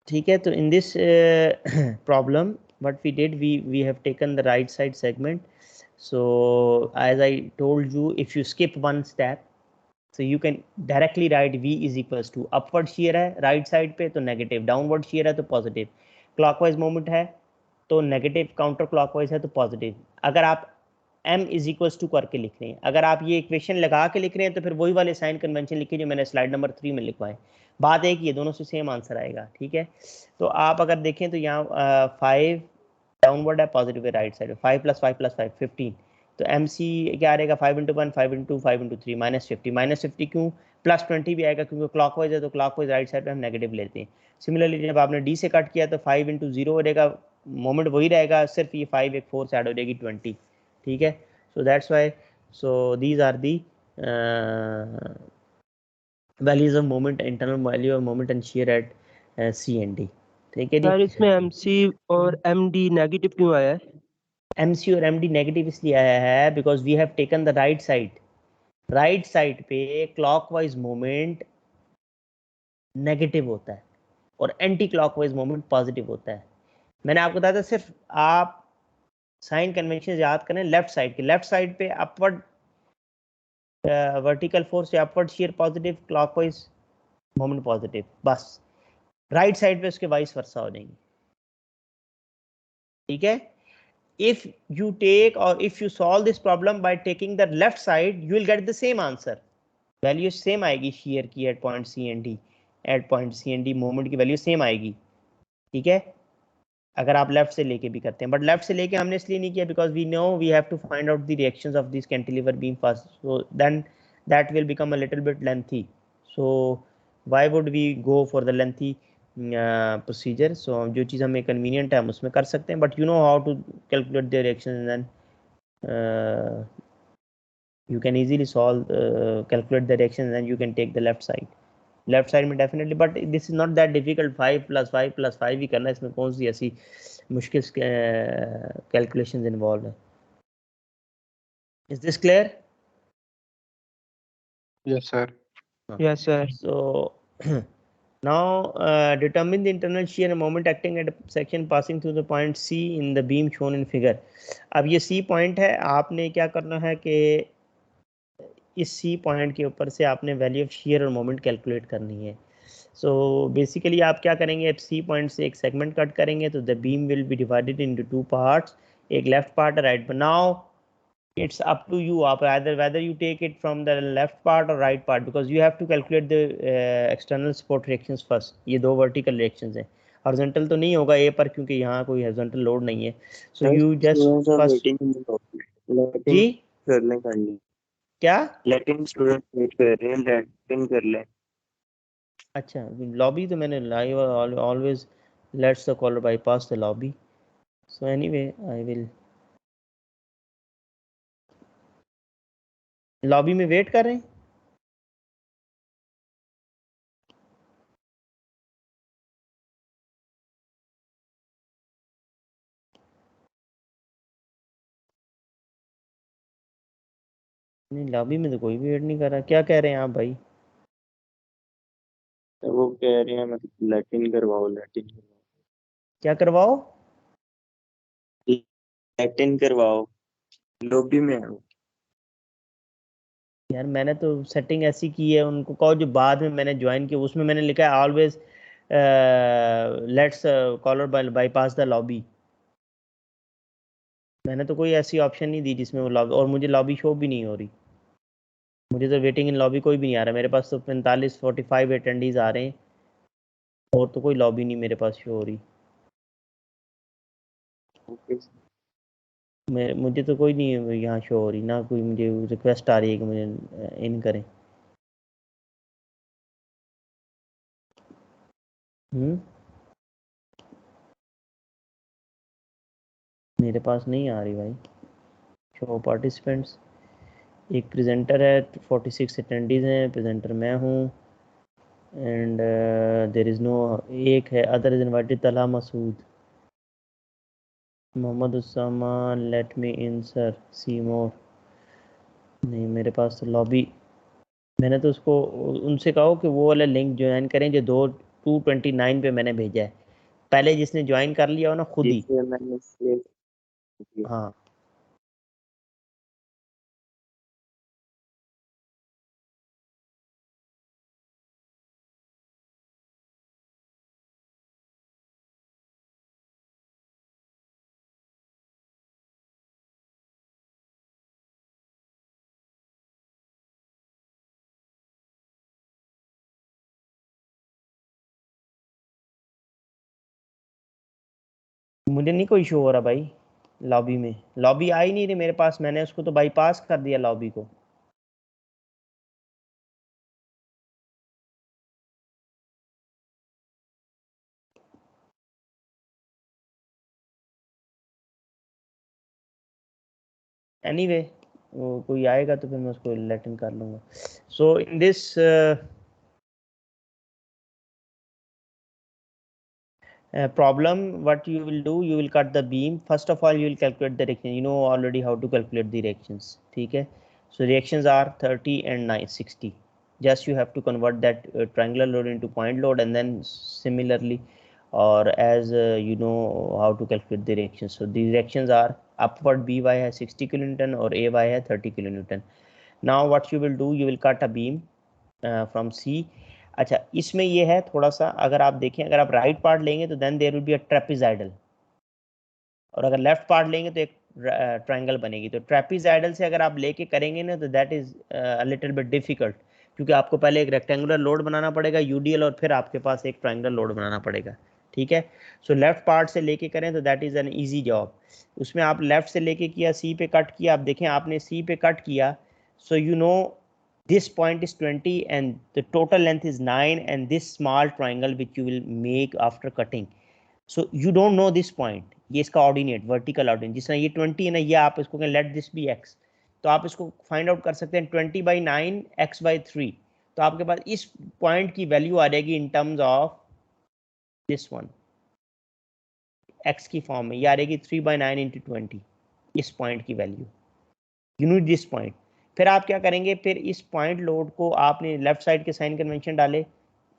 ठीक है, तो in this problem what we did, we have taken the right side segment. So as I told you, if you skip one step, so you can directly write v is equals to upward shear है right side पे तो negative, downward shear है तो positive, clockwise moment है तो negative, counter clockwise है तो positive. अगर आप m इज इक्वल्स टू करके लिख रहे हैं, अगर आप ये इक्वेशन लगा के लिख रहे हैं तो फिर वही वाले साइन कन्वेंशन लिखिए जो मैंने स्लाइड नंबर 3 में लिखवाए. बात एक ही है, दोनों से सेम आंसर आएगा. ठीक है, तो आप अगर देखें तो यहाँ 5 डाउनवर्ड है, पॉजिटिव है राइट साइड, 5 + 5 + 5 15. तो एम सी क्या रहेगा, 5 × 1 5 × 2 5 × 3 -50. -50 क्यों, +20 भी आएगा क्योंकि क्लॉकवाइज है तो क्लॉकवाइज राइट साइड पे हम नेगेटिव लेते हैं. सिमिलरली जब आपने डी से कट किया तो 5 × 0 हो जाएगा, मोमेंट वही रहेगा, सिर्फ ये 5 एक 4 से ऐड हो जाएगी 20. ठीक है, so that's why, so these are the values of moment, internal value of moment and shear at C and D. ठीक है जी. सर इसमें MC और MD नेगेटिव क्यों आया है? MC और MD नेगेटिव इसलिए आया है because we have taken the right side. Right side पे क्लॉकवाइज मोमेंट नेगेटिव होता है और एंटी क्लॉकवाइज मोमेंट पॉजिटिव होता है. मैंने आपको बताया था सिर्फ आप साइन कन्वेंशन याद करें लेफ्ट साइड के, लेफ्ट साइड पे अपवर्ड वर्टिकल फोर्स या upward shear positive, clockwise moment positive, बस. राइट साइड पे उसके वाइस वर्सा हो जाएंगे. ठीक है, if you take or if you solve this problem by taking the left side, you will get the same answer. Value same आएगी shear की at point C and D, at point C and D moment की value same आएगी. ठीक है, अगर आप left से लेके भी करते हैं, बट लेफ्ट से लेके हमने इसलिए नहीं किया because we know we have to find out the reactions of this cantilever beam first, so then that will become a little bit lengthy. So why would we go for the lengthy procedure. So जो चीज़ हमें convenient है हम उसमें कर सकते हैं, but you know how to calculate the reaction, then you can easily solve calculate the reactions and you can take the left side. Left side में definitely, but this is not that difficult. 5 + 5 + 5 ही करना है, इसमें कौन सी ऐसी मुश्किल calculations involve है. Is this clear? Yes, sir. Yes sir. So now determine the internal shear and moment acting at a section passing through the point C in the beam shown in figure. अब ये C point है, आपने क्या करना है कि इस C point के ऊपर से आपने वैल्यू ऑफ shear और मोमेंट कैलकुलेट करनी है. सो बेसिकली आप क्या करेंगे, अब C पॉइंट से एक सेगमेंट कट करेंगे तो the beam will be divided into 2 parts, एक left part right. Now it's up to you, आप whether you take it from the left part or right part, because you have to calculate the external support reactions first. ये दो vertical reactions हैं, horizontal तो नहीं होगा A पर क्योंकि यहाँ कोई horizontal load नहीं है. So you just first जी कर लें काइंडली, क्या लेटिन स्टूडेंट वेट कर रहे हैं, लेटिन कर लें. अच्छा, लॉबी तो मैंने live always lets the caller bypass the lobby. So anyway I will lobby में वेट कर रहे हैं. नहीं, लॉबी में तो कोई भी वेट नहीं कर रहा. क्या कह रहे हैं आप भाई? वो कह रहे हैं मतलब लेटिन करवाओ, लेटिन करवाओ. क्या करवाओ? लेटिन करवाओ, लॉबी में है वो. यार मैंने तो सेटिंग ऐसी की है, उनको कहो जो बाद में मैंने ज्वाइन किया उसमें मैंने लिखा है always lets caller bypass the lobby. मैंने तो कोई ऐसी ऑप्शन नहीं दी जिसमें वो लॉबी, और मुझे लॉबी शो भी नहीं हो रही. मुझे तो वेटिंग इन लॉबी कोई भी नहीं आ रहा. मेरे पास तो 45 अटेंडीज आ रहे हैं और तो कोई लॉबी नहीं मेरे पास शो हो रही. मुझे तो कोई नहीं यहाँ शो हो रही, ना कोई मुझे रिक्वेस्ट आ रही है कि मुझे इन करें. मेरे पास नहीं आ रही भाई शो पार्टिसिपेंट्स. एक प्रेजेंटर है, 46 अटेंडीज हैं, प्रेजेंटर मैं हूँ, एंड देर इज़ नो. एक है अदर इज इनवाइटेड, तला मसूद, मोहम्मद उसामा, लेट मी इन सर, सी मोर. नहीं मेरे पास तो लॉबी मैंने तो उसको उनसे कहो कि वो वाला लिंक ज्वाइन करें जो 229 पे मैंने भेजा है। पहले जिसने ज्वाइन कर लिया हो ना खुद ही। जिससे मैंने सेव किया। हाँ मुझे नहीं कोई शो हो रहा भाई लॉबी में। लॉबी आई नहीं रही मेरे पास, मैंने उसको तो बाईपास कर दिया लॉबी को। एनीवे वो कोई आएगा तो फिर मैं उसको लेट इन कर लूंगा। So in this problem, what you will do, you will cut the beam. First of all you will calculate the reaction, you know already how to calculate the reactions, ठीक है। So reactions are 30 and 60, just you have to convert that triangular load into point load, and then similarly or as you know how to calculate the reactions. So the reactions are upward by है 60 kilonewton और ay है 30 kilonewton. Now what you will do, you will cut a beam from C. अच्छा इसमें ये है थोड़ा सा, अगर आप देखें अगर आप राइट पार्ट लेंगे तो then there will be a trapezoidal, और अगर लेफ्ट पार्ट लेंगे तो एक ट्रायंगल बनेगी। तो ट्रेपेजाइडल से अगर आप लेके करेंगे ना तो that is a little bit difficult, क्योंकि आपको पहले एक रेक्टेंगुलर लोड बनाना पड़ेगा यूडीएल, और फिर आपके पास एक ट्रायंगुलर लोड बनाना पड़ेगा, ठीक है। सो लेफ्ट पार्ट से लेके करें तो that is an easy job. उसमें आप लेफ्ट से लेके किया, सी पे कट किया, आप देखें आपने सी पे कट किया, so you know this point is 20 and the total length is 9, and this small triangle which you will make after cutting, so you don't know this point, ये इसका ऑर्डिनेट वर्टिकल ऑर्डिनेट जिस तरह ये 20 है ना, ये आप इसको लेट दिस बी x, तो आप इसको फाइंड आउट कर सकते हैं 20/9 x/3, तो आपके पास इस पॉइंट की वैल्यू आ जाएगी in terms of this one, x की फॉर्म में ये आ जाएगी 3/9 × 20, इस पॉइंट की value, you need this point. फिर आप क्या करेंगे, फिर इस पॉइंट लोड को आपने लेफ्ट साइड के साइन कन्वेंशन डाले,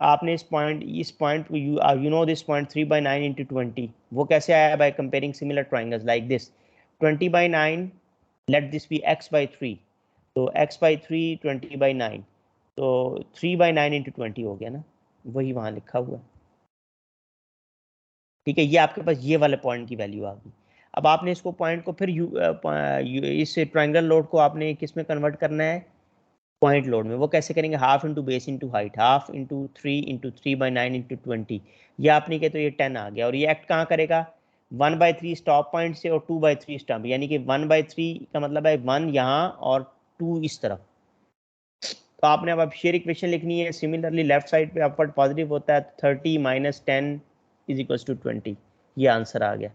आपने इस पॉइंट को यू नो दिस पॉइंट 3/9 × 20, वो कैसे आया, by comparing similar triangles like this 20/9, let this be x/3, तो x/3 20/9, तो 3/9 × 20 हो गया ना, वही वहाँ लिखा हुआ है, ठीक है। ये आपके पास ये वाले पॉइंट की वैल्यू आ गई। अब आपने इसको पॉइंट को फिर इस ट्रायंगल लोड को आपने किस में कन्वर्ट करना है, पॉइंट लोड में। वो कैसे करेंगे, half into base into height, half into 3 × 3/9 × 20, ये आपने किया तो ये 10 आ गया। और ये एक्ट कहाँ करेगा, 1/3 स्टॉप पॉइंट से और 2/3 स्टॉप, यानी कि 1/3 का मतलब है 1 यहाँ और 2 इस तरफ। तो आपने अब शेयर इक्वेशन लिखनी है, सिमिलरली लेफ्ट साइड पे अपवर्ड पॉजिटिव होता है, 30 - 10 = 20, ये आंसर आ गया।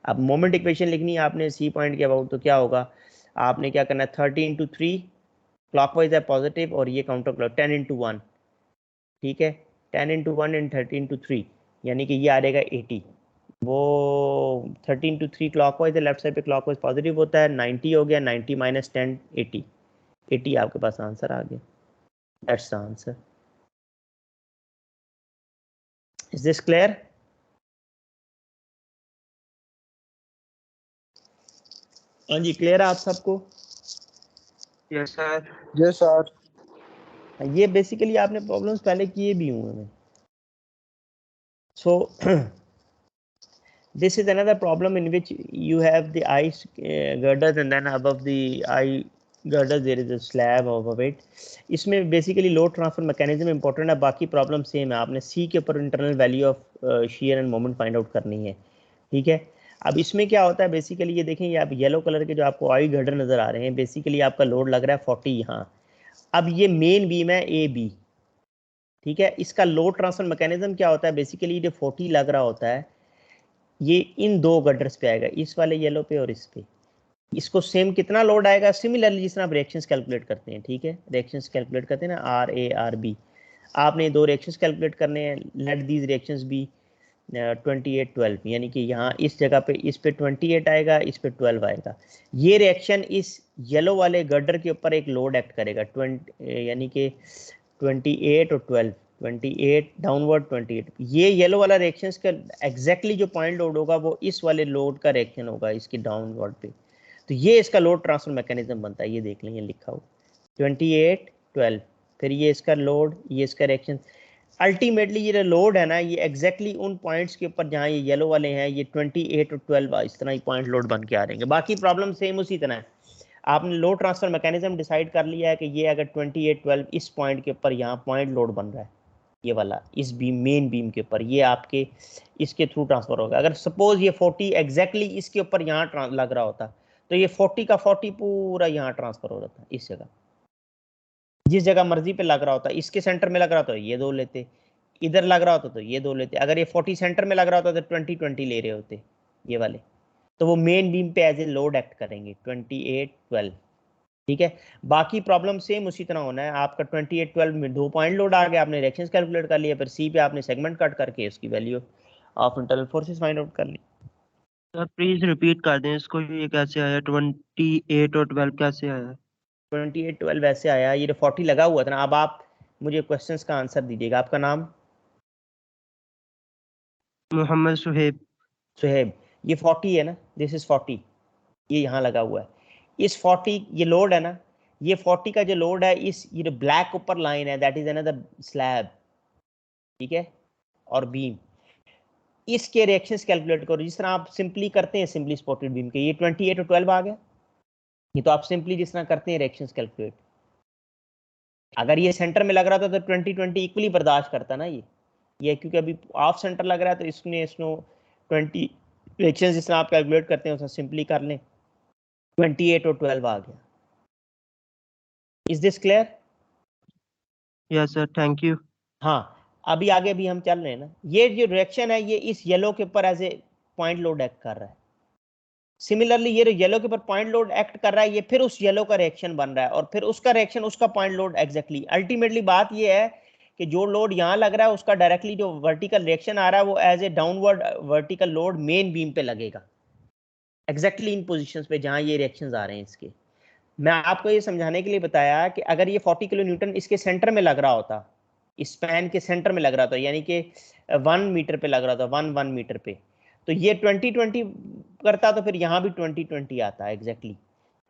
अब मोमेंट इक्वेशन लिखनी है आपने सी पॉइंट के अबाउट, तो क्या होगा, आपने क्या करना है, 30 × 3 क्लॉकवाइज है पॉजिटिव, और ये काउंटर क्लॉक 10 × 1, ठीक है, 10 × 1 एंड 30 × 3, यानी कि ये आ जाएगा 80। वो 13 × 3 क्लॉकवाइज है, लेफ्ट साइड पे क्लॉकवाइज पॉजिटिव होता है, 90 हो गया, 90 - 10 80, 80 आपके पास आंसर आ गया। That's the answer. Is this clear? हाँ जी, क्लियर है आप सबको? Yes sir. Yes sir. ये बेसिकली आपने प्रॉब्लम्स पहले किए भी हुए हैं। सो this is another problem in which you have the eye girders, and then above the eye girders there is a slab of it. इसमें basically load transfer mechanism important है, बाकी प्रॉब्लम सेम है। आपने सी के ऊपर internal value of share and moment find out करनी है, ठीक है। अब इसमें क्या होता है, बेसिकली ये देखें, ये आप येलो कलर के जो आपको आई गर्डर नजर आ रहे हैं, बेसिकली आपका लोड लग रहा है 40 यहाँ। अब ये मेन बीम है ए बी, ठीक है। इसका लोड ट्रांसफर मैकेनिज्म क्या होता है, बेसिकली जो 40 लग रहा होता है ये इन दो गटर्स पे आएगा, इस वाले येलो पे और इस पे। इसको सेम कितना लोड आएगा, सिमिलरली जिस तरह आप रिएक्शंस कैलकुलेट करते हैं, ठीक है, रिएक्शंस कैलकुलेट करते हैं ना, RA RB, आपने दो रिएक्शंस कैलकुलेट करने हैं, लेट दीज रिएक्शंस बी 28 12, यानी कि यहाँ इस जगह पे इस पे 28 आएगा, इस पे 12 आएगा। ये रिएक्शन इस येलो वाले गर्डर के ऊपर एक लोड एक्ट करेगा 20, यानी कि 28 और 12, 28 डाउनवर्ड 28। ये येलो वाला रिएक्शन का एग्जैक्टली जो पॉइंट लोड होगा वो इस वाले लोड का रिएक्शन होगा इसकी डाउनवर्ड पे। तो ये इसका लोड ट्रांसफर मैकेनिज्म बनता है, ये देख लें, ये लिखा हो 28 12, फिर ये इसका लोड, ये इसका रिएक्शन। अल्टीमेटली ये लोड है ना, ये एग्जैक्टली उन पॉइंट्स के ऊपर जहाँ ये येलो वाले हैं, ये 28 और 12 इस तरह ही पॉइंट लोड बन के आ रहेंगे। बाकी प्रॉब्लम सेम उसी तरह है। आपने लोड ट्रांसफर मैकेनिज्म डिसाइड कर लिया है कि ये अगर 28 12 इस पॉइंट के ऊपर यहाँ पॉइंट लोड बन रहा है, ये वाला इस बीम, मेन बीम के ऊपर, ये आपके इसके थ्रू ट्रांसफर होगा। अगर सपोज ये 40 एग्जैक्टली इसके ऊपर यहाँ लग रहा होता तो ये 40 का 40 पूरा यहाँ ट्रांसफर हो रहा था इस जगह, जिस जगह मर्जी पे लग रहा होता। इसके सेंटर में लग रहा होता तो ये दो लेते, इधर लग रहा होता तो ये दो लेते। अगर ये 40 सेंटर में लग रहा होता तो 20 20 ले रहे होते ये वाले, तो वो मेन बीम पे एज ए लोड एक्ट करेंगे 28 12। ठीक है, बाकी प्रॉब्लम सेम उसी तरह होना है। आपका 28 12 में 2 पॉइंट लोड आ गया, आपने रिएक्शंस कैलकुलेट कर लिया, फिर सी पे आपने सेगमेंट कट करके उसकी value of internal forces find out कर ली। सर प्लीज रिपीट कर दें इसको, ये कैसे आया 28 और 12 कैसे आया? 28 12 ऐसे आया, ये 40 लगा हुआ था ना। अब आप मुझे क्वेश्चंस का आंसर दीजिएगा। आपका नाम? मोहम्मद सुहेब। सुहेब। ये 40 है ना, दिस इज 40, ये यहाँ लगा हुआ है। इस 40 ये लोड है ना, ये 40 का जो लोड है, इस ये ब्लैक ऊपर लाइन है, दैट इज अनदर स्लैब, ठीक है, और बीम। इसके रिएक्शंस कैलकुलेट करो जिस तरह आप सिंपली करते हैं सिंपली स्पॉटेड बीम के। ये 28 और 12 आ गया, ये तो आप सिंपली जिस तरह करते हैं रिएक्शंस कैलकुलेट। अगर ये सेंटर में लग रहा था तो 20 20 इक्वली बर्दाश्त करता ना ये क्योंकि अभी ऑफ सेंटर लग रहा है तो इसने इसनो 20 रिएक्शंस जिस तरह आप कैलकुलेट करते हैं उसमें सिंपली कर लें। 28 और 12 आ गया। Is this clear? Yes sir, thank you. हाँ, अभी आगे भी हम चल रहे हैं ना। ये जो रिएक्शन है ये इस येलो के ऊपर as a point load act कर रहा है। सिमिलरली ये येलो के ऊपर पॉइंट लोड एक्ट कर रहा है, ये फिर उस येलो का रिएक्शन बन रहा है और फिर उसका रिएक्शन उसका पॉइंट लोड एग्जैक्टली। अल्टीमेटली बात ये है कि जो लोड यहाँ लग रहा है उसका डायरेक्टली जो वर्टिकल रिएक्शन आ रहा है वो as a downward vertical load main beam पे लगेगा, एग्जैक्टली इन पोजिशन पे जहाँ ये रिएक्शन आ रहे हैं इसके। मैं आपको ये समझाने के लिए बताया कि अगर ये 40 किलो न्यूटन इसके सेंटर में लग रहा होता, इस स्पैन के सेंटर में लग रहा था, यानी कि 1 मीटर पे लग रहा था, 1 मीटर पे, तो ये 20 20 करता तो फिर यहाँ भी 20 20 आता एग्जैक्टली।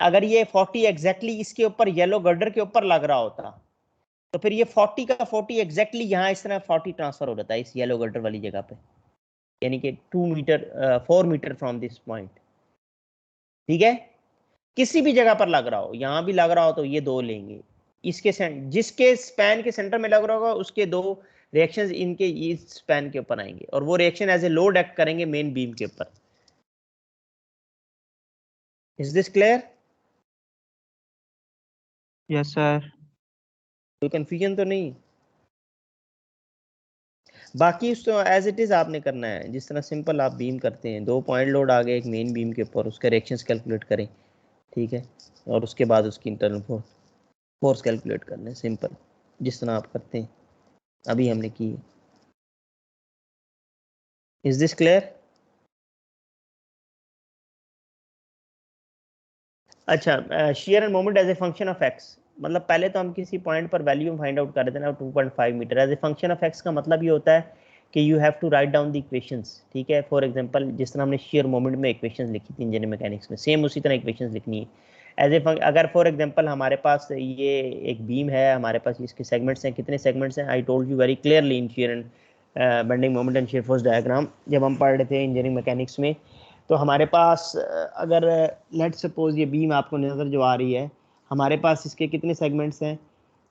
अगर ये 40 एग्जैक्टली इसके ऊपर येलो गर्डर के ऊपर लग रहा होता तो फिर ये 40 का 40 एग्जैक्टली यहाँ इस तरह 40 ट्रांसफर हो जाता है इस येलो गर्डर वाली जगह पे, यानी कि 4 मीटर फ्रॉम दिस पॉइंट। ठीक है, किसी भी जगह पर लग रहा हो, यहाँ भी लग रहा हो तो ये दो लेंगे। इसके जिसके स्पैन के सेंटर में लग रहा होगा उसके दो रिएक्शंस इनके इस स्पैन के ऊपर आएंगे और वो reaction as a load act करेंगे मेन बीम के ऊपर। Is this clear? Yes sir. कोई कंफ्यूजन तो नहीं? बाकी उसको एज इट इज आपने करना है जिस तरह सिंपल आप बीम करते हैं। 2 पॉइंट लोड आ गए एक मेन बीम के ऊपर, उसके रिएक्शंस कैलकुलेट करें, ठीक है, और उसके बाद उसकी इंटरनल फोर्स कैलकुलेट कर लें सिंपल, जिस तरह आप करते हैं अभी हमने की। Is this clear? अच्छा, shear and moment as a function of x, मतलब पहले तो हम किसी पॉइंट पर वैल्यू फाइंड आउट कर रहे थे ना 2.5 metre. As a function of x का मतलब ये होता है कि you have to write down the equations, ठीक है। फॉर एग्जांपल जिस तरह हमने शेयर मोमेंट में इक्वेशंस लिखी थी इंजीनियरिंग मैकेनिक्स में, सेम उसी तरह इक्वेशंस लिखनी है एज ए अगर फॉर एग्जांपल हमारे पास ये एक बीम है, हमारे पास इसके सेगमेंट्स हैं, कितने सेगमेंट्स हैं, I told you very clearly in share and bending moment and shear force diagram जब हम पढ़ रहे थे इंजीनियरिंग मैकेनिक्स में। तो हमारे पास अगर लेट सपोज ये बीम आपको नज़र जो आ रही है, हमारे पास इसके कितने सेगमेंट्स हैं,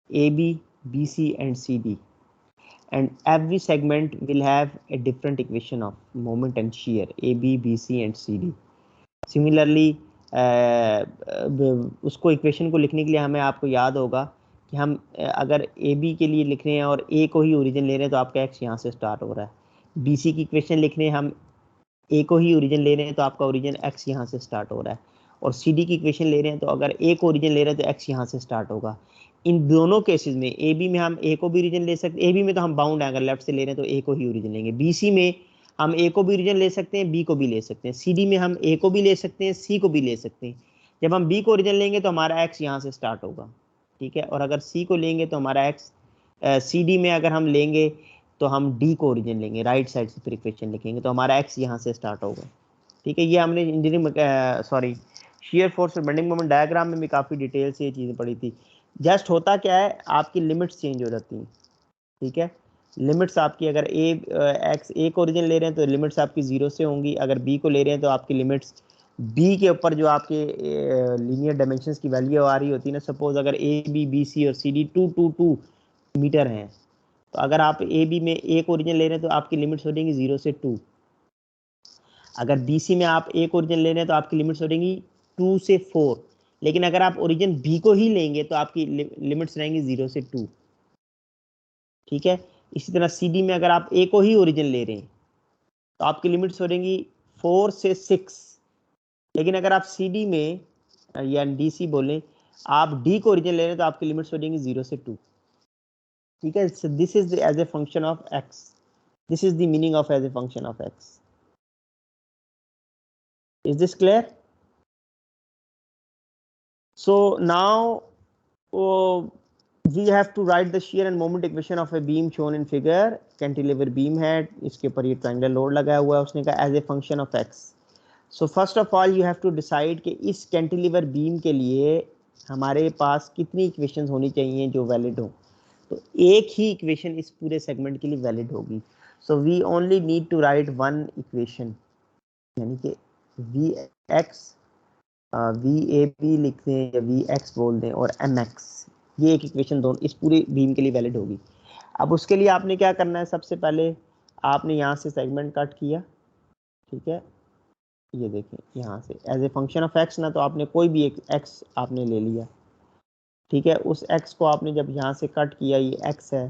A B B C and C D, and every segment will have a different equation of moment and shear, A B B C and C D. Similarly उसको इक्वेशन को लिखने के लिए हमें आपको याद होगा कि हम अगर ए बी के लिए लिख रहे हैं और ए को ही ओरिजिन ले रहे हैं तो आपका एक्स यहाँ से स्टार्ट हो रहा है। बी सी की इक्वेशन लिख रहे हैं हम, ए को ही ओरिजिन ले रहे हैं तो आपका ओरिजिन एक्स यहाँ से स्टार्ट हो रहा है। और सी डी की इक्वेशन ले रहे हैं तो अगर ए को ओरिजिन ले रहे हैं तो एक्स यहाँ से स्टार्ट होगा। इन दोनों केसेस में ए बी में हम ए को भी ओरिजिन ले सकते, ए बी में तो हम बाउंड है, अगर लेफ्ट से ले रहे हैं तो ए को ही ओरिजिन लेंगे। बी सी में हम ए को भी ओरिजिन ले सकते हैं, बी को भी ले सकते हैं। CD में हम ए को भी ले सकते हैं, सी को भी ले सकते हैं। जब हम बी को ओरिजिन लेंगे तो हमारा एक्स यहाँ से स्टार्ट होगा, ठीक है। और अगर सी को लेंगे तो हमारा एक्स, CD में अगर हम लेंगे तो हम डी को ओरिजिन लेंगे, राइट साइड से फिर इक्वेशन लिखेंगे तो हमारा एक्स यहाँ से स्टार्ट होगा, ठीक है। ये हमने इंजीनियरिंग सॉरी शियर फोर्स और बेंडिंग मोमेंट डायग्राम में भी काफ़ी डिटेल से ये चीज़ें पढ़ी थी। जस्ट होता क्या है, आपकी लिमिट्स चेंज हो जाती हैं, ठीक है। लिमिट्स आपकी अगर एक्स ए को ओरिजिन ले रहे हैं तो लिमिट्स आपकी 0 से होंगी, अगर बी को ले रहे हैं तो आपकी लिमिट्स बी के ऊपर जो आपके लीनियर डायमेंशंस की वैल्यू आ रही होती है ना, सपोज अगर ए बी बी सी और सी डी 2 मीटर हैं, तो अगर आप ए बी में ए को ओरिजिन ले रहे हैं तो आपकी लिमिट्स हो जाएंगी 0 से 2। अगर बी सी में आप ए को ओरिजिन ले रहे हैं तो आपकी लिमिट्स हो जाएंगी 2 से 4। लेकिन अगर आप ओरिजिन बी को ही लेंगे तो आपकी लिमिट्स रहेंगी 0 से 2, ठीक है। इसी तरह CD में अगर आप ए को ही ओरिजिन ले रहे हैं तो आपकी लिमिट्स हो जाएंगी 4 से 6। लेकिन अगर आप CD में या DC बोलें, आप D को ओरिजिन ले रहे हैं तो आपकी लिमिट्स हो जाएंगी 0 से 2, ठीक है। So this is as a function of x. This is the meaning of as a function of x. Is this clear? So now we have to write the shear and moment equation of a beam shown in figure. Cantilever beam है, इसके ऊपर ये triangle load लगा हुआ है, उसने कहा as a function of x. So first of all you have to decide कि इस कैंटिलीवर बीम के लिए हमारे पास कितनी इक्वेशंस होनी चाहिए जो वैलिड हो। तो एक ही इक्वेशन इस पूरे सेगमेंट के लिए वैलिड होगी। So we only need to write one equation, यानी कि V X V A B लिख दें या वी एक्स बोल दें और एम एक्स, ये एक इक्वेशन दोनों इस पूरी बीम के लिए वैलिड होगी। अब उसके लिए आपने क्या करना है, सबसे पहले आपने यहाँ से सेगमेंट कट किया, ठीक है। ये देखें यहाँ से as a function of x ना, तो आपने कोई भी एक एक्स आपने ले लिया, ठीक है। उस x को आपने जब यहाँ से कट किया, ये x है,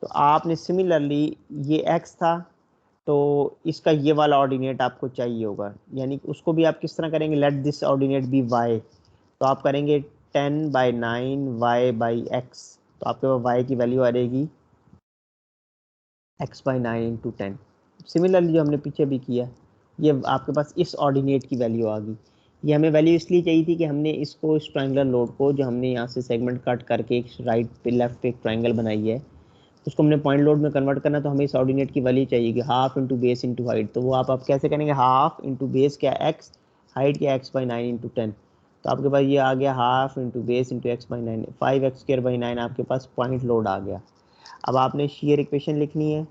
तो आपने सिमिलरली ये x था तो इसका ये वाला ऑर्डिनेट आपको चाहिए होगा, यानी उसको भी आप किस तरह करेंगे, let this ordinate be y, तो आप करेंगे 10/9 y/x, तो आपके पास y की वैल्यू आ जाएगी x/9 × 10। सिमिलरली जो हमने पीछे भी किया, ये आपके पास इस ऑर्डिनेट की वैल्यू आ गई। ये हमें वैल्यू इसलिए चाहिए थी कि हमने इसको इस ट्रायंगुलर लोड को, जो हमने यहाँ से सेगमेंट कट करके एक राइट पे लेफ्ट पे एक ट्रायंगल बनाई है, उसको हमने पॉइंट लोड में कन्वर्ट करना, तो हमें इस ऑर्डिनेट की वैल्यू चाहिए कि half into base into height. तो वो आप कैसे करेंगे, हाफ इंटू बेस क्या x, हाइट क्या x/9 × 10, तो आपके पास ये आ गया half into base into x/9, 5x²/9 आपके पास पॉइंट लोड आ गया। अब आपने शेयर इक्वेशन लिखनी है,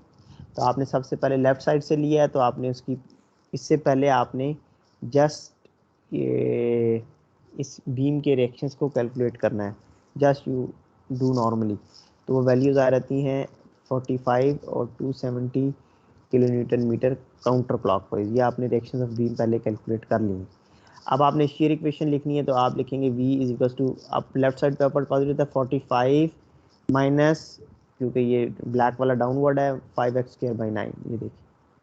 तो आपने सबसे पहले लेफ्ट साइड से लिया है, तो आपने उसकी इससे पहले आपने जस्ट ये इस बीम के रिएक्शंस को कैलकुलेट करना है, जस्ट यू डू नॉर्मली। तो वो वैल्यूज़ आ रहती हैं 45 और 270 किलोन्यूटन मीटर काउंटर क्लॉकवाइज। ये आपने रिएक्शंस ऑफ बीम पहले कैलकुलेट कर ली। अब आपने शेयर इक्वेशन लिखनी है, तो आप लिखेंगे v इज इक्वल टू, अब लेफ्ट साइड पे ऊपर पॉजिटिव था 45 माइनस, क्योंकि ये ब्लैक वाला डाउनवर्ड है, 5x²/9, ये देखिए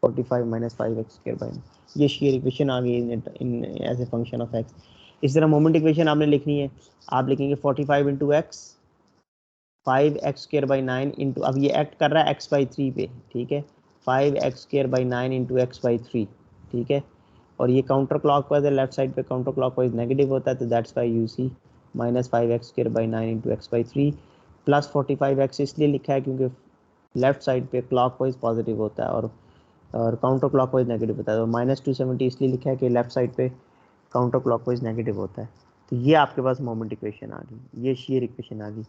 45 माइनस 5x²/9, ये शेयर इक्वेशन आ गई in as a function of x। इस तरह मोमेंट इक्वेशन आपने लिखनी है, आप लिखेंगे 45 इंटू एक्स, 5x²/9 इंटू, अब ये एक्ट कर रहा है x/3 पे, ठीक है, 5x²/9 इंटू x/3, ठीक है। और ये काउंटर क्लॉकवाइज है, लेफ्ट साइड पे काउंटर क्लॉकवाइज नेगेटिव होता है, तो that's why you see minus 5x²/9 into x/3 plus 45x इसलिए लिखा है क्योंकि लेफ्ट साइड पे क्लॉकवाइज पॉजिटिव होता है और काउंटर क्लॉकवाइज नेगेटिव होता है, और माइनस 270 इसलिए लिखा है कि लेफ्ट साइड पे काउंटर क्लॉकवाइज नेगेटिव होता है। तो ये आपके पास मोमेंट इक्वेशन आ गई, ये शेयर इक्वेशन आ गई।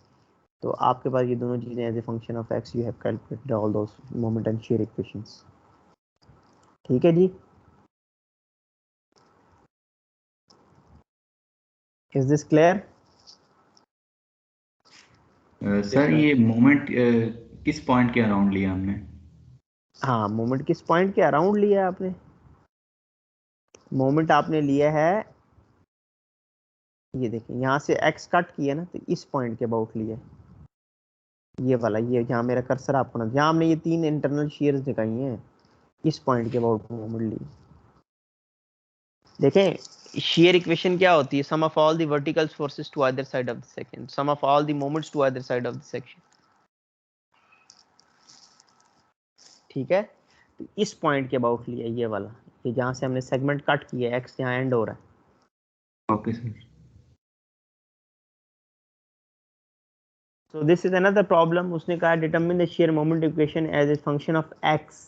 तो आपके पास ये दोनों चीज़ें as a function of x, you have calculated all those moment and shear equations, ठीक है जी। Is this clear? सर ये मोमेंट किस पॉइंट के अराउंड लिया हमने? हाँ, मोमेंट किस पॉइंट के अराउंड लिया है आपने? मोमेंट आपने लिया है, ये देखिए यहाँ से x कट किया ना, तो इस पॉइंट के अबाउट लिया, ये वाला, ये जहाँ मेरा कर्सर आपको ना, जहाँ हमने ये 3 इंटरनल शेयर्स दिखाई हैं, इस पॉइंट के अबाउट मोमेंट ली। देखें शेयर इक्वेशन क्या होती है, sum of all the vertical forces to other side of the section, sum of all the moments to other side of the section, ठीक है। इस पॉइंट के अबाउट लिया ये वाला, कि जहाँ से हमने सेगमेंट कट किया, एक्स यहाँ एंड हो रहा है। Okay sir. So this is another problem. उसने कहा determine the shear moment equation as a function of x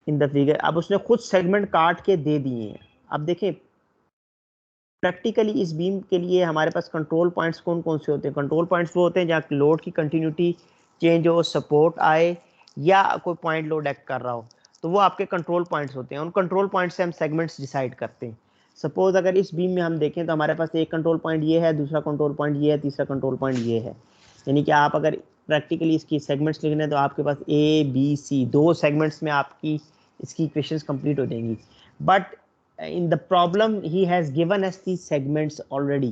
in the figure. अब उसने खुद सेगमेंट काट के दे दिए हैं। अब देखें प्रैक्टिकली इस बीम के लिए हमारे पास कंट्रोल पॉइंट्स कौन कौन से होते हैं। कंट्रोल पॉइंट्स वो होते हैं जहाँ लोड की कंटिन्यूटी चेंज हो, सपोर्ट आए, या कोई पॉइंट लोड एक्ट कर रहा हो, तो वो आपके कंट्रोल पॉइंट्स होते हैं। उन कंट्रोल पॉइंट से हम सेगमेंट्स डिसाइड करते हैं। सपोज अगर इस बीम में हम देखें तो हमारे पास एक कंट्रोल पॉइंट ये है, दूसरा कंट्रोल पॉइंट ये है, तीसरा कंट्रोल पॉइंट ये है। यानी कि आप अगर प्रैक्टिकली इसकी सेगमेंट्स लिखने हैं तो आपके पास ए बी सी 2 सेगमेंट्स में आपकी इसकी इक्वेशंस कंप्लीट हो जाएंगी। But in the problem he has given us these segments already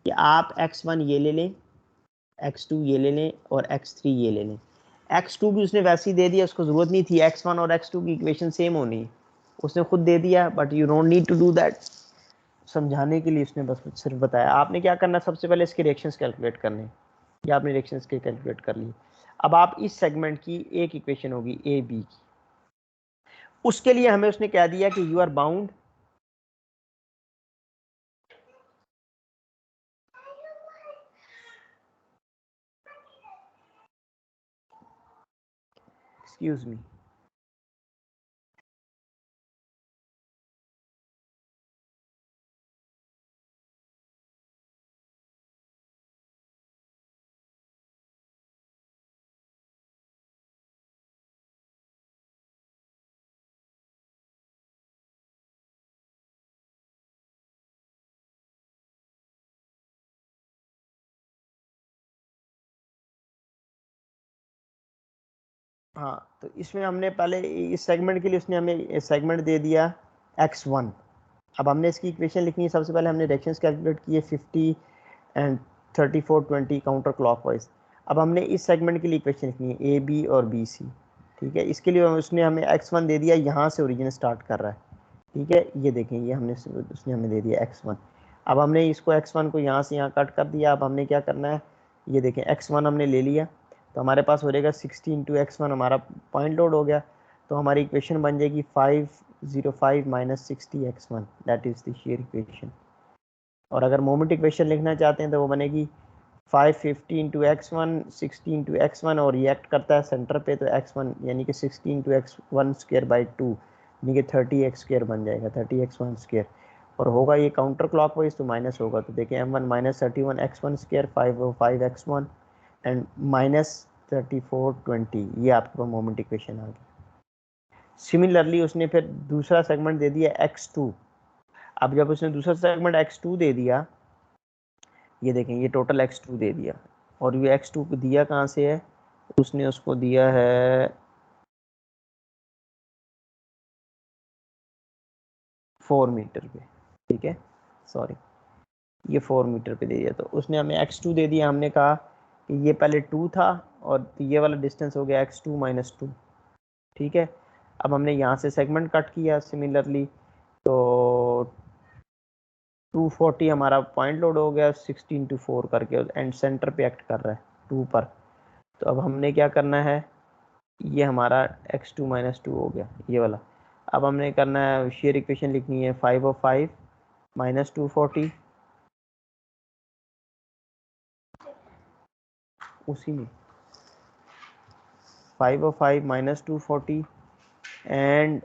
कि आप x1 ये ले लें, x2 ये ले लें और x3 ये ले लें। x2 भी उसने वैसे ही दे दिया, उसको ज़रूरत नहीं थी x1 और x2 की इक्वेशन सेम होनी है, उसने खुद दे दिया। But you don't need to do that, समझाने के लिए उसने बस सिर्फ बताया। आपने क्या करना, सबसे पहले इसके रिएक्शंस कैलकुलेट करने, या आपने रिएक्शंस के कैलकुलेट कर लिए। अब आप इस सेगमेंट की एक इक्वेशन होगी ए बी की, उसके लिए हमें उसने कह दिया कि you are bound excuse me हाँ, तो इसमें हमने पहले इस सेगमेंट के लिए उसने हमें सेगमेंट दे दिया x1। अब हमने इसकी इक्वेशन लिखनी है। सबसे पहले हमने डायरेक्शंस कैलकुलेट किए 50 एंड 34 20 काउंटर क्लॉकवाइज। अब हमने इस सेगमेंट के लिए इक्वेशन लिखनी है ए बी और बी सी। ठीक है, इसके लिए उसने हमें x1 दे दिया, यहाँ से ओरिजिन स्टार्ट कर रहा है। ठीक है, ये देखें, ये हमने उसने हमें दे दिया x1। अब हमने इसको x1 को यहाँ से यहाँ कट कर दिया। अब हमने क्या करना है, ये देखें x1 हमने ले लिया, तो हमारे पास हो जाएगा 60 इंटू x1, हमारा पॉइंट लोड हो गया। तो हमारी इक्वेशन बन जाएगी 505 minus 60 x1, that is the share equation. और अगर मोमेंट इक्वेशन लिखना चाहते हैं तो वो बनेगी 550 इंटू x1, 60 इंटू x1, और रिएक्ट करता है सेंटर पे, तो x1 यानी कि 60 इंटू x1 स्क्र बाई 2 यानी कि 30x स्क्र बन जाएगा, 30x1 स्क्र। और होगा ये काउंटर क्लॉकवाइज, तो माइनस होगा। तो देखिए m1 minus 31x1 square 505x1 and minus 3420, ये आपके पास मोमेंट इक्वेशन आ गई। सिमिलरली उसने फिर दूसरा सेगमेंट दे दिया x2। अब जब उसने दूसरा सेगमेंट x2 दे दिया, ये देखें ये टोटल x2 दे दिया, और ये x2 को दिया कहाँ से है, उसने उसको दिया है 4 मीटर पे। ठीक है, सॉरी, ये 4 मीटर पे दे दिया। तो उसने हमें x2 दे दिया। हमने कहा कि ये पहले 2 था और ये वाला डिस्टेंस हो गया x2 माइनस 2। ठीक है, अब हमने यहाँ से सेगमेंट कट किया सिमिलरली, तो 240 हमारा पॉइंट लोड हो गया 16 इंटू 4 करके, एंड सेंटर पे एक्ट कर रहा है 2 पर। तो अब हमने क्या करना है, ये हमारा x2 माइनस 2 हो गया ये वाला। अब हमने करना है शेयर इक्वेशन लिखनी है 505 माइनस 240, उसी में 505 minus 240 and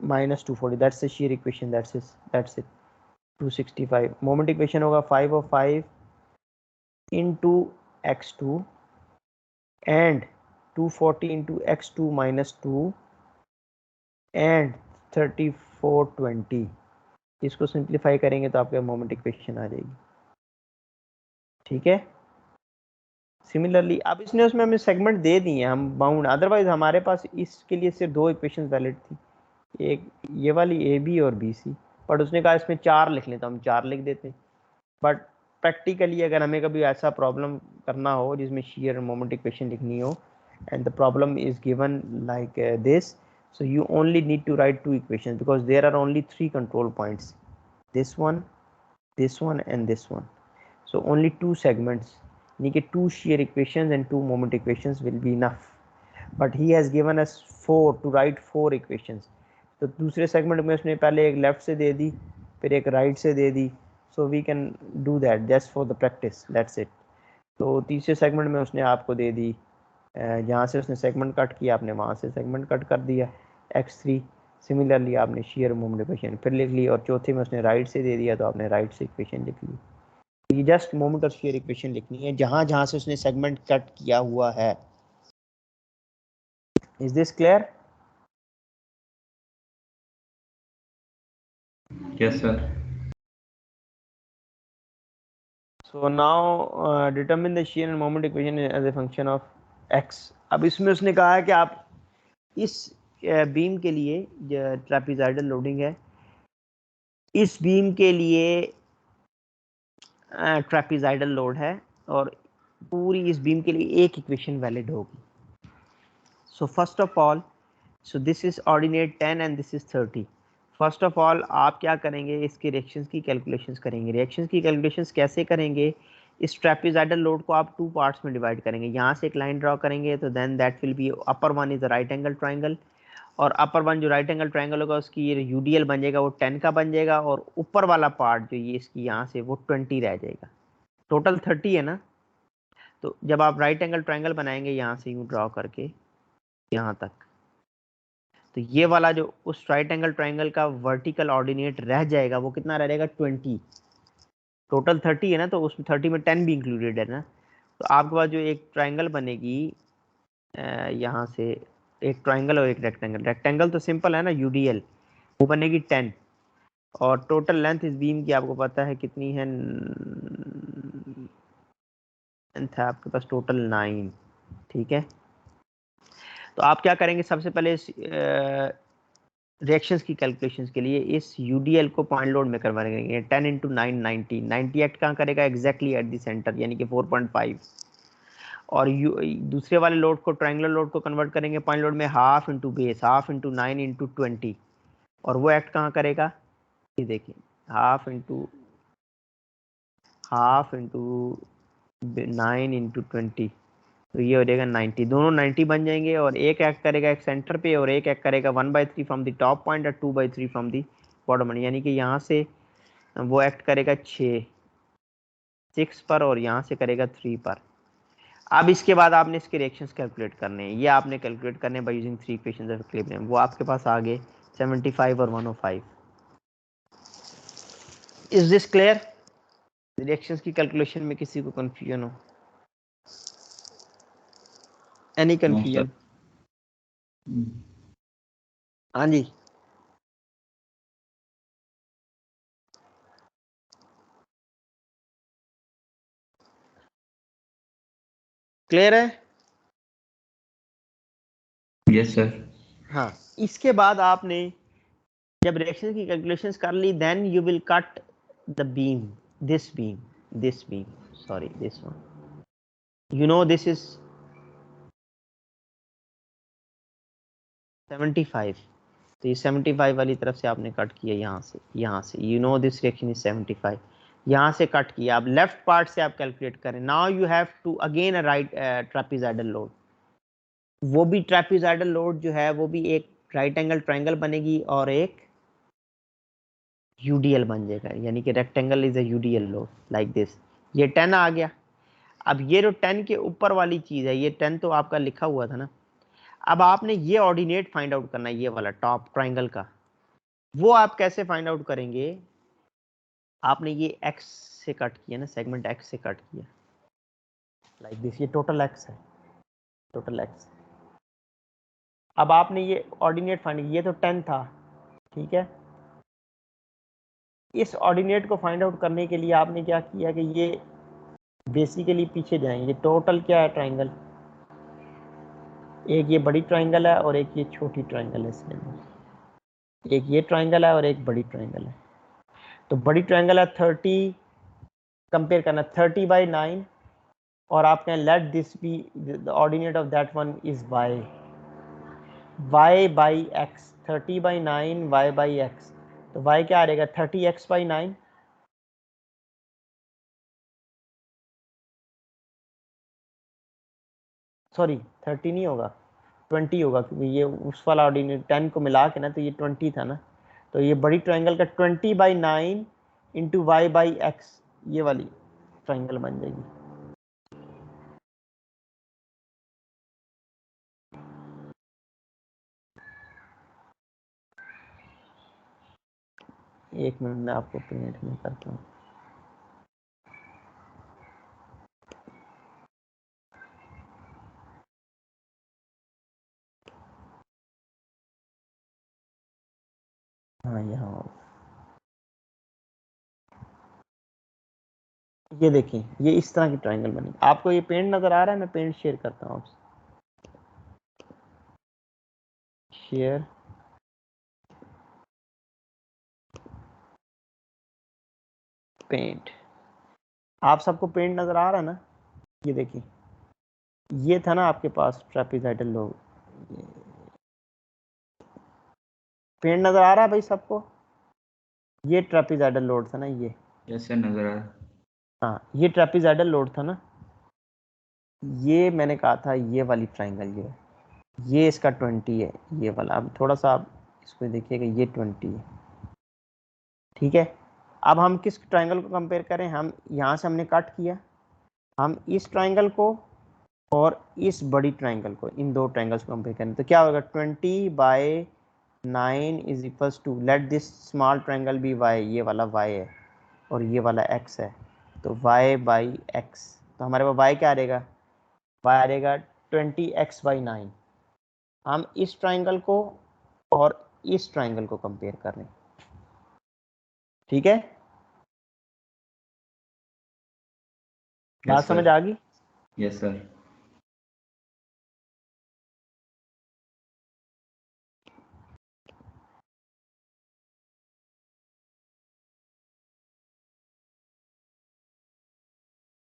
minus 240, that's the share equation, that's it 265। Moment equation होगा 505 into x2 and 240 into x2 minus 2 and 3420। इसको सिंप्लीफाई करेंगे तो आपके मोमेंट इक्वेशन आ जाएगी। ठीक है, सिमिलरली अब इसने उसमें हमें सेगमेंट दे दिए, हम बाउंड, अदरवाइज हमारे पास इसके लिए सिर्फ 2 इक्वेशन वैलिड थी, एक ये वाली ए बी और बी सी। बट उसने कहा इसमें 4 लिख लें, तो हम 4 लिख देते हैं। बट प्रैक्टिकली अगर हमें कभी ऐसा प्रॉब्लम करना हो जिसमें शेयर मोमेंट इक्वेशन लिखनी हो, and the problem is given like this, so you only need to write 2 equations because there are only 3 control points, this one and this one. So only 2 segments, यानी कि 2 shear equations and 2 moment equations will be enough. But he has given us 4 to write 4 equations. तो दूसरे segment में उसने पहले एक left से दे दी, फिर एक राइट से दे दी। So we can do that just for the practice, that's it. तो तीसरे सेगमेंट में उसने आपको दे दी, जहाँ से उसने सेगमेंट कट किया आपने वहाँ से सेगमेंट कट कर दिया x3। सिमिलरली आपने शेयर मोमेंट इक्वेशन फिर लिख ली, और चौथे में उसने राइट से दे दिया तो आपने राइट से इक्वेशन लिख ली। ये जस्ट मोमेंट और शेयर इक्वेशन लिखनी है जहाँ जहाँ से उसने सेगमेंट कट किया हुआ है। Is this clear? Yes sir. So now determine the shear and moment equation as a function of x। अब इसमें उसने कहा है कि आप इस बीम के लिए जो ट्रेपेजॉइडल लोडिंग है, इस बीम के लिए ट्रेपेजॉइडल लोड है और पूरी इस बीम के लिए एक इक्वेशन वैलिड होगी। So first of all, so this is ordinate 10 and this is 30। First of all आप क्या करेंगे, इसके रिएक्शंस की कैलकुलेशंस करेंगे। रिएक्शंस की कैलकुलेशंस कैसे करेंगे? इस ट्रेपेजॉइडल लोड को आप 2 पार्ट्स में डिवाइड करेंगे। यहाँ से एक लाइन ड्रॉ करेंगे तो then that will be upper one is right angle triangle, और अपर वन जो राइट एंगल ट्राइंगल होगा उसकी ये यूडीएल बन जाएगा, वो 10 का बन जाएगा, और ऊपर वाला पार्ट जो ये इसकी यहाँ से वो 20 रह जाएगा। टोटल 30 है ना। तो जब आप राइट एंगल ट्राइंगल बनाएंगे यहाँ से यूँ ड्रॉ करके यहाँ तक, तो ये वाला जो उस राइट एंगल ट्राइंगल का वर्टिकल ऑर्डिनेट रह जाएगा वो कितना रह जाएगा? 20। टोटल 30 है ना, तो उसमें 30 में 10 भी इंक्लूडेड है ना। तो आपके पास जो एक ट्राइंगल बनेगी यहाँ से, एक ट्राइंगल और एक रेक्टेंगल। रेक्टेंगल तो सिंपल है ना, यूडीएल, वो बनेगी 10, और टोटल लेंथ इस बीम की आपको पता है कितनी है, लेंथ है आपके पास टोटल 9। ठीक है, तो आप क्या करेंगे, सबसे पहले रिएक्शंस की कैलकुलेशंस के लिए इस यूडीएल को पॉइंट लोड में करवाएंगे। 10 इंटू 9 90, 90 एक्ट कहाँ करेगा? एग्जैक्टली एट द सेंटर, यानी कि 4.5। और दूसरे वाले लोड को, ट्रायंगुलर लोड को कन्वर्ट करेंगे पॉइंट लोड में, half into base, half into 9 into 20, और वो एक्ट कहाँ करेगा? ये देखिए, हाफ इंटू 9 इंटू 20, तो ये हो जाएगा 90। दोनों 90 बन जाएंगे, और एक एक्ट करेगा एक सेंटर पे, और एक एक्ट करेगा 1/3 फ्रॉम द टॉप पॉइंट और 2/3 फ्रॉम द बॉटम पॉइंट, यानी कि यहाँ से वो एक्ट करेगा 6 पर, और यहाँ से करेगा 3 पर। अब इसके बाद आपने इसके रिएक्शंस कैलकुलेट करने हैं, ये आपने कैलकुलेट करने हैं by using 3 equations of equilibrium. वो आपके पास आ गए 75 और 105। Is this clear? रिएक्शंस की कैलकुलेशन में किसी को कंफ्यूजन हो? Any confusion? हाँ जी, क्लियर है? Yes sir. हाँ, इसके बाद आपने जब रिएक्शन की कैलकुलेशंस कर ली, then you will cut the beam, this beam, sorry this one, you know this is 75, तो ये 75 वाली तरफ से आपने कट किया, यहाँ से you know this reaction is 75, यहाँ से कट किया। अब लेफ्ट पार्ट से आप कैलकुलेट करें। Now you have to again write trapezoidal load. वो भी ट्रेपेजॉइडल लोड जो है वो भी एक राइट एंगल ट्राइंगल बनेगी और एक यूडीएल बन जाएगा, यानी कि rectangle is a UDL load like this. ये 10 आ गया। अब ये जो 10 के ऊपर वाली चीज है, ये 10 तो आपका लिखा हुआ था ना। अब आपने ये ऑर्डिनेट फाइंड आउट करना है, ये वाला टॉप ट्राइंगल का। वो आप कैसे फाइंड आउट करेंगे? आपने ये एक्स से कट किया ना, सेगमेंट एक्स से कट किया लाइक दिस, ये टोटल एक्स है, टोटल एक्स। अब आपने ये ऑर्डिनेट फाइंड, ये तो 10 था, ठीक है। इस ऑर्डिनेट को फाइंड आउट करने के लिए आपने क्या किया कि ये बेसिकली पीछे जाएंगे। टोटल क्या है ट्राइंगल? एक ये बड़ी ट्राइंगल है और एक ये छोटी ट्राइंगल है इसके अंदर। एक ये ट्राइंगल है और एक बड़ी ट्राइंगल है। तो बड़ी ट्राइंगल है 30, कंपेयर करना 30/9, और आप कहें late this be the ordinate of that one is y by x, 30/9 y by x. तो y क्या आ रहेगा? 30x/9, सॉरी 30 नहीं होगा, 20 होगा, क्योंकि ये उस वाला ऑर्डिनेट 10 को मिला के ना, तो ये 20 था ना, तो ये बड़ी ट्राइंगल का 20/9 इंटू y/x ये वाली ट्राइंगल बन जाएगी। एक मिनट में आपको प्रिंट में करता हूँ। हाँ यहाँ ये देखिए, ये इस तरह की ट्राइंगल बनी। आपको ये पेंट नजर आ रहा है? मैं पेंट शेयर करता हूँ आपसे। Share, paint. आप सबको पेंट नजर आ रहा है ना? ये देखिए, ये था ना आपके पास ट्रेपेजोइडल लोग, पेंट नजर आ रहा है भाई सबको? ये ट्रेपेजोइडल लोड था ना ये। यस सर, नजर आ रहा है। हाँ, ये ट्रेपेजोइडल लोड था ना, ये मैंने कहा था ये वाली ट्राइंगल ये इसका 20 है, ये वाला। अब थोड़ा सा आप इसको देखिएगा, ये 20 है, ठीक है। अब हम किस ट्राइंगल को कंपेयर करें? हम यहाँ से हमने कट किया, हम इस ट्राइंगल को और इस बड़ी ट्राइंगल को, इन दो ट्राइंगल्स को कंपेयर करें, तो क्या होगा? 20/9 is equals to, let this small triangle be y, ये वाला y है और ये वाला x है, तो y/x, तो हमारे पास y क्या आ रहेगा? y आ रहेगा 20x/9। हम इस ट्राइंगल को और इस ट्राइंगल को कंपेयर कर रहे हैं, ठीक है? बात समझ आ गई? Yes sir.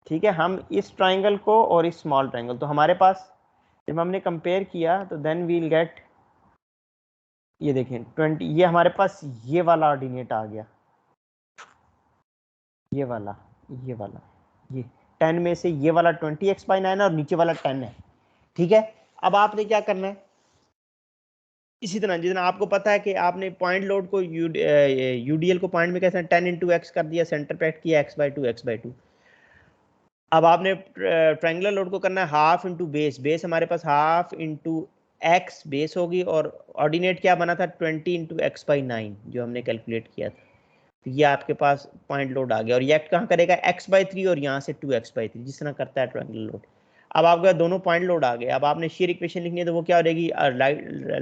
ठीक है, हम इस ट्राइंगल को और इस स्मॉल ट्राइंगल, तो हमारे पास जब हमने कंपेयर किया तो देन वील गेट, ये देखें 20, ये हमारे पास ये वाला ऑर्डिनेट आ गया, ये वाला, ये 10 में से ये वाला 20x/9 और नीचे वाला 10 है, ठीक है। अब आपने क्या करना है, इसी तरह जितना आपको पता है कि आपने पॉइंट लोड को यूडीएल को पॉइंट में कैसे 10 इंटू एक्स कर दिया, सेंटर पे किया x/2 अब आपने ट्रायंगुलर लोड को करना है हाफ इंटू बेस, बेस हमारे पास हाफ इंटू एक्स बेस होगी, और ऑर्डिनेट क्या बना था 20 इंटू x/9 जो हमने कैलकुलेट किया था, तो ये आपके पास पॉइंट लोड आ गया, और ये एक्ट कहाँ करेगा? x/3 और यहाँ से 2x/3 जिस तरह करता है ट्रायंगुलर लोड। अब आपका दोनों पॉइंट लोड आ गए, अब आपने शेयर इक्वेशन लिखनी है, तो वो क्या हो रहेगी?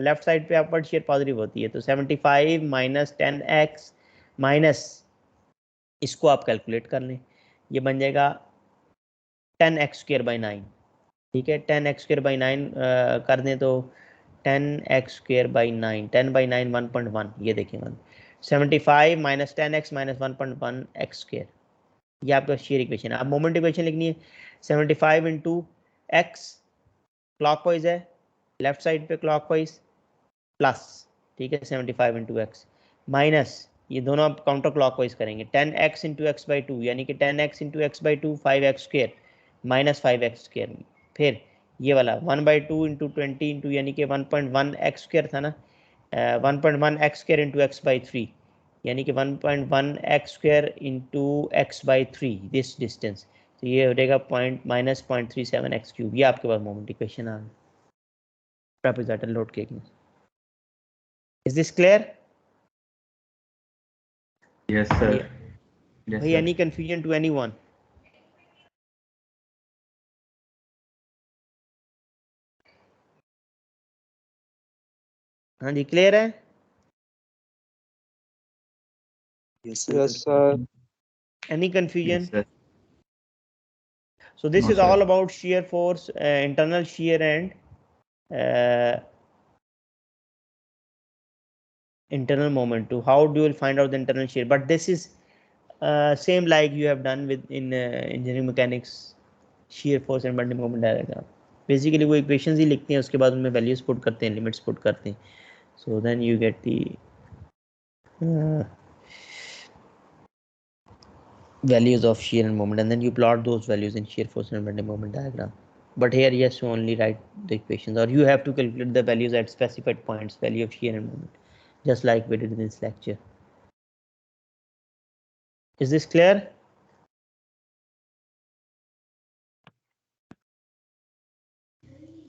लेफ्ट साइड पे अपवर्ड शेयर पॉजिटिव होती है, तो 75 माइनस 10x माइनस, इसको आप कैलकुलेट कर लें, ये बन जाएगा 10x²/9, ठीक है। 10x²/9 कर दें तो 10x²/9, 10/9 1.1, ये देखें 75 माइनस 10x माइनस 1.1 x², ये आपका शेयर इक्वेशन है। अब मोमेंट इक्वेशन लिखनी है, 75 इंटू एक्स क्लॉकवाइज है, लेफ्ट साइड पे क्लॉकवाइज प्लस, ठीक है, 75 इंटू एक्स माइनस, ये दोनों आप काउंटर क्लॉकवाइज करेंगे, 10x इंटू x/2 यानी कि 10x into x/2 5x² minus 5x², फिर ये वाला 1/2 इंटू 20 इंटू यानी कि 1.1 x² था ना, 1.1 x² इंटू x/3 यानी कि 1.1 x² into x/3 this distance, तो ये हो जाएगा -0.37 x³। ये आपके पास मोमेंट इक्वेशन आ गई ट्रापेजोइडल लोड के लिए। Is this clear? Yes sir. Yes भाई एनी कंफ्यूजन टू एनीवन? हाँ जी, क्लियर है? Yes, sir. Any confusion? Yes sir. So this No, is sir. all about shear force, internal shear and internal moment too. How do you find out the internal shear? But this is same like you have done with in engineering mechanics, shear force and bending moment diagram. Basically वो equations ही लिखते हैं, उसके बाद उनमें values put करते हैं, limits put करते हैं. So then you get the values of shear and moment, and then you plot those values in shear force and bending moment diagram. but here yes, you only write the equations, or you have to calculate the values at specified points, value of shear and moment, just like we did in this lecture. Is this clear?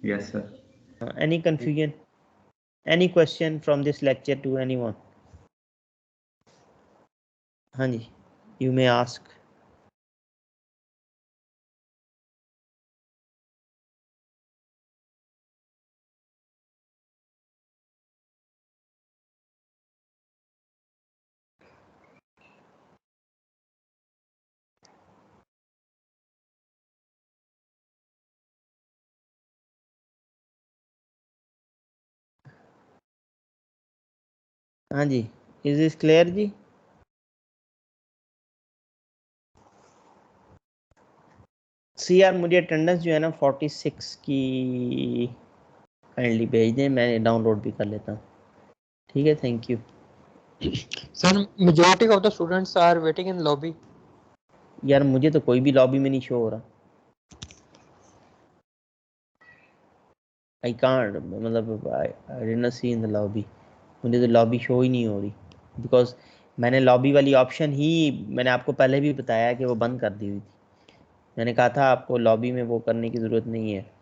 Yes, sir. Any confusion? Any question from this lecture to anyone? Hanji, you may ask. Hanji, is this clear जी? सी यार मुझे attendance जो है ना 46 की kindly भेज दें, मैं download भी कर लेता हूँ. ठीक है, thank you. Sir, majority of the students are waiting in lobby. यार मुझे तो कोई भी लॉबी में नहीं शो हो रहा. आई कांट, मतलब I did not see in the lobby. मुझे तो लॉबी शो ही नहीं हो रही, बिकॉज मैंने लॉबी वाली ऑप्शन ही, मैंने आपको पहले भी बताया कि वो बंद कर दी हुई थी. मैंने कहा था आपको लॉबी में वो करने की ज़रूरत नहीं है.